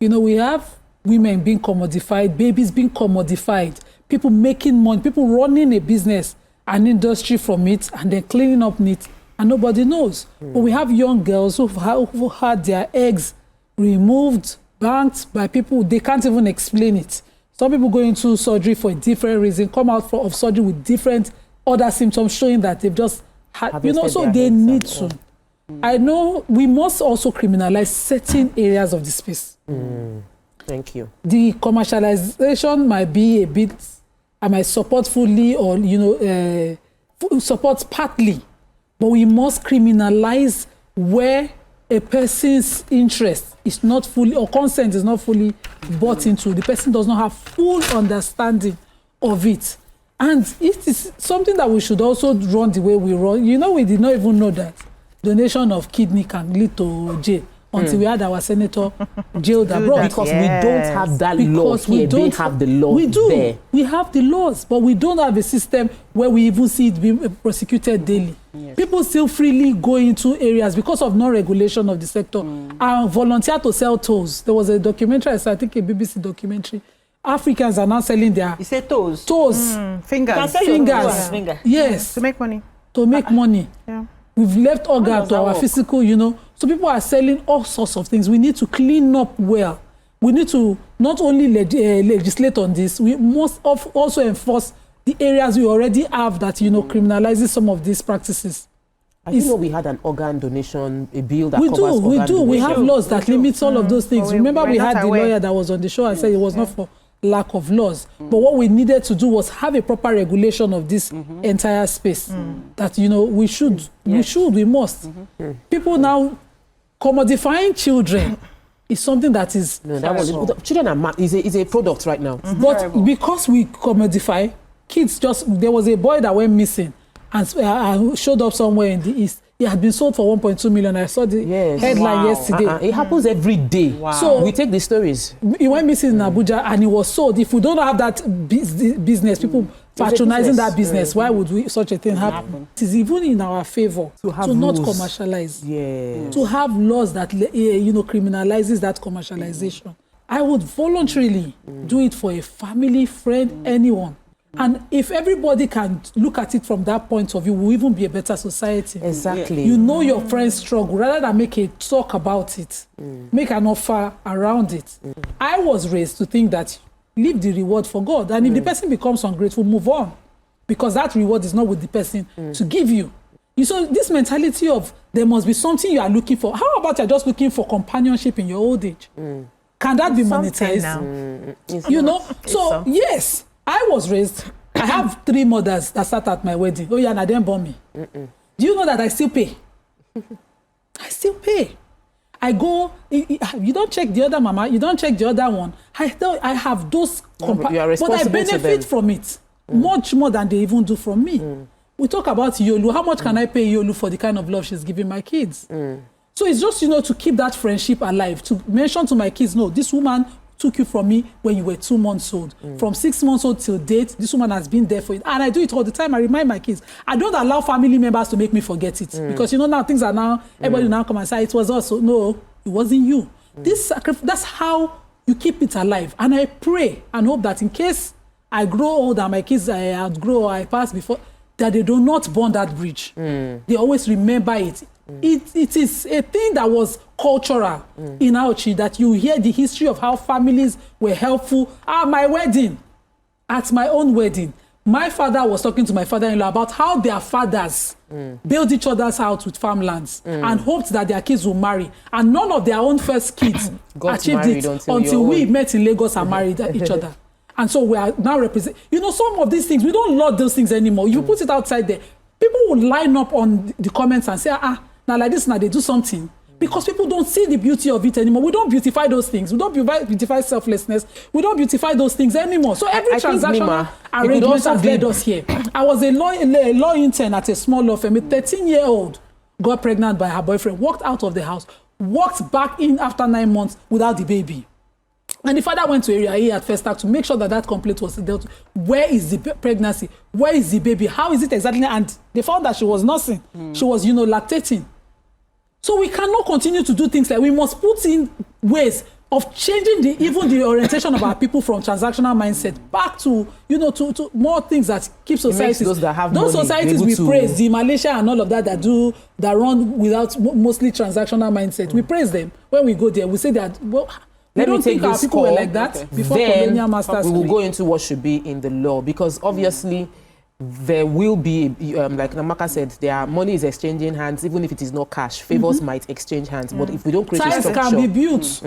You know, we have women being commodified, babies being commodified, people making money, people running a business, an industry from it, and then cleaning up it, and nobody knows. But we have young girls who had their eggs removed, banked by people, they can't even explain it. Some people go into surgery for a different reason, come out of surgery with different other symptoms showing that they've just had, you know, so they need to. I know we must also criminalize certain areas of the space. Thank you. The commercialization might be a bit, I might support fully or, you know, support partly, but we must criminalize where a person's interest is not fully, or consent is not fully bought into. The person does not have full understanding of it. And it is something that we should also run the way we run. You know, we did not even know that donation of kidney can lead to jail until we had our senator jailed abroad. Because we don't have that law here. They have the law there. We have the laws, but we don't have a system where we even see it being prosecuted daily. Yes. People still freely go into areas because of non-regulation of the sector and volunteer to sell toes. There was a documentary, I think a BBC documentary. Africans are now selling their... You say toes? Toes. Fingers. Fingers. Yes. To make money. To make money. Yeah. We've left organ to our physical, you know. So people are selling all sorts of things. We need to clean up well. We need to not only legislate on this, we must also enforce the areas we already have that, you know, criminalizes some of these practices. I didn't know we had an organ donation, a bill that covers organ donation. We have laws that limit all of those things. Remember, we had the lawyer that was on the show and said it was not for lack of laws. But what we needed to do was have a proper regulation of this entire space. That, you know, we must. People now commodifying children is something that is... No, that was children is a product right now. But because we commodify, kids just... There was a boy that went missing and showed up somewhere in the East. He had been sold for 1.2 million. I saw the headline yesterday. It happens every day. Wow. So we take the stories. He went missing in Abuja and he was sold. If we don't have that business, people patronizing that business, why would such a thing happen? It is even in our favor to not commercialize. Yes. To have laws that, you know, criminalizes that commercialization. I would voluntarily do it for a family, friend, anyone. And if everybody can look at it from that point of view, we'll even be a better society. Exactly. You know your friend's struggle, rather than make a talk about it, make an offer around it. I was raised to think that leave the reward for God. And if the person becomes ungrateful, move on. Because that reward is not with the person to give you. You saw this mentality of there must be something you are looking for. How about you're just looking for companionship in your old age? Can that be monetized? You know? So, yes. I was raised, I have 3 mothers that sat at my wedding. Oh yeah, and they didn't born me. Do you know that I still pay? I still pay. I go, you don't check the other mama, you don't check the other one. I have those, but I benefit from it much more than they even do from me. We talk about Yolu. How much can I pay Yolu for the kind of love she's giving my kids? So it's just, you know, to keep that friendship alive, to mention to my kids, no, this woman took you from me when you were 2 months old. From 6 months old till date, this woman has been there for it. And I do it all the time. I remind my kids. I don't allow family members to make me forget it. Because, you know, now things are now, everybody now come and say, it was us. No, it wasn't you. That's how you keep it alive. And I pray and hope that in case I grow old and my kids outgrow or I pass before, that they do not burn that bridge. They always remember it. It is a thing that was cultural in Auchi, that you hear the history of how families were helpful. At my own wedding, my father was talking to my father-in-law about how their fathers built each other's house with farmlands and hoped that their kids will marry. And none of their own first kids achieved it until we met in Lagos and married each other. And so we are now represent. You know, some of these things, we don't love those things anymore. You put it outside there, people will line up on the comments and say, now like this, now they do something. Because people don't see the beauty of it anymore. We don't beautify those things. We don't beautify selflessness. We don't beautify those things anymore. So every transactional arrangement has led us here. I was a law intern at a small law firm. A 13-year-old got pregnant by her boyfriend, walked out of the house, walked back in after 9 months without the baby. And the father went to area A at first to make sure that that complaint was dealt with. Where is the pregnancy? Where is the baby? How is it exactly? And they found that she was nursing. She was, you know, lactating. So we cannot continue to do things like we must put in ways of changing even the orientation of our people from transactional mindset back to, you know, to more things that keep societies. Those that have those money, societies we praise, the Malaysia and all of that that run without mostly transactional mindset. We praise them. When we go there, we say that, well, we don't think our people were like that before colonial masters. We will go into what should be in the law, because obviously there will be, like Namaka said, their money is exchanging hands, even if it is not cash. Favors might exchange hands, but if we don't create a structure, ties can be built.